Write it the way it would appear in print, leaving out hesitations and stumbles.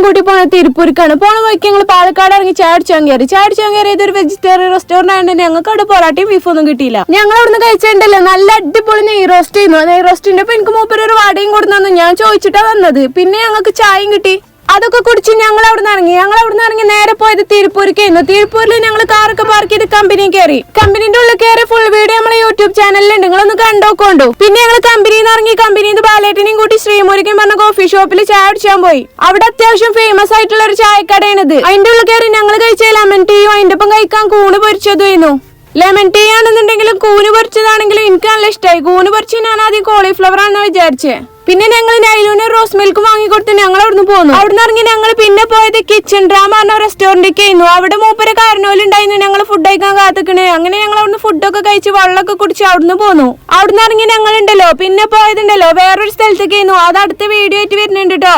കൂട്ടി പോണ തിരുപ്പൂർക്കാണ്. പോണ വഴിക്ക് ഞങ്ങൾ പാലക്കാട് ഇറങ്ങി ചാടിച്ചാങ്കേറി ഇതൊരു വെജിറ്റേറിയൻ റെസ്റ്റോറന്റ് ആയതുകൊണ്ട് ഞങ്ങൾക്ക് അവിടെ പൊറാട്ടയും ബീഫൊന്നും കിട്ടിയില്ല. ഞങ്ങൾ അവിടുന്ന് കഴിച്ചിട്ടുണ്ടല്ലോ നല്ല അടിപൊളി നെയ് റോസ്റ്റ് ചെയ്യുന്നു. നെയ് റോസ്റ്റിന്റെ ഒപ്പം എനിക്ക് മൂപ്പര് ഒരു വാടയും കൊടുത്തു. ഞാൻ ചോദിച്ചിട്ടാ വന്നത്. പിന്നെ ഞങ്ങൾക്ക് ചായയും കിട്ടി. അതൊക്കെ കുടിച്ച് ഞങ്ങൾ അവിടുന്ന് ഇറങ്ങി നേരെ പോയത് തിരുപ്പൂരിക്കായിരുന്നു. തിരുപ്പൂരിൽ ഞങ്ങൾ കാറൊക്കെ പാർക്ക് ചെയ്ത് കമ്പനി കയറി. കമ്പനിന്റെ ഉള്ളിൽ കയറി ഫുൾ വീഡിയോ നമ്മളെ യൂട്യൂബ് ചാനലിലുണ്ട്, നിങ്ങളൊന്ന് കണ്ടോക്കൊണ്ടു. പിന്നെ ഞങ്ങൾ കമ്പനിയിൽ നിന്ന് ഇറങ്ങി കമ്പനിന്ന് ബാലേട്ടനെയും കൂട്ടി ശ്രീമുരിക്കും പറഞ്ഞ കോഫി ഷോപ്പിൽ ചായ കുടിച്ചാൻ പോയി. അവിടെ അത്യാവശ്യം ഫേമസ് ആയിട്ടുള്ള ഒരു ചായക്കടയാണിത്. അതിന്റെ ഉള്ളിൽ കയറി ഞങ്ങൾ കഴിച്ച ലെമൺ ടീയും അതിന്റെ ഒപ്പം കഴിക്കാൻ കൂണ് പൊരിച്ചതായിരുന്നു. ലെമൺ ടീ ആണെന്നുണ്ടെങ്കിലും കൂന് പൊരിച്ചതാണെങ്കിലും എനിക്ക് നല്ല ഇഷ്ടമായി. കൂന് പൊരിച്ച് ഞാൻ ആദ്യം കോളിഫ്ലവർ ആണെന്ന് വിചാരിച്ചേ. പിന്നെ ഞങ്ങൾ നൈലൂന് റോസ് മിൽക്ക് വാങ്ങിക്കൊടുത്ത് ഞങ്ങൾ അവിടുന്ന് പോന്നു. അവിടുന്ന് ഇറങ്ങി ഞങ്ങൾ പിന്നെ പോയത് കിച്ചൺ ഡ്രാമ പറഞ്ഞ റെസ്റ്റോറന്റിലേക്ക് ആയിരുന്നു. അവിടെ മൂപ്പര് കാരണോലുണ്ടായിരുന്നു. ഞങ്ങൾ ഫുഡ് കഴിക്കാൻ കാത്തിക്കണേ. അങ്ങനെ ഞങ്ങൾ അവിടുന്ന് ഫുഡൊക്കെ കഴിച്ച് വെള്ളമൊക്കെ കുടിച്ച് അവിടുന്ന് പോന്നു. അവിടുന്ന് ഇറങ്ങി ഞങ്ങളുണ്ടല്ലോ പിന്നെ പോയതുണ്ടല്ലോ വേറൊരു സ്ഥലത്തേക്ക് ആയിരുന്നു. അത് അടുത്ത വീഡിയോ ആയിട്ട് വരുന്നുണ്ട് കേട്ടോ.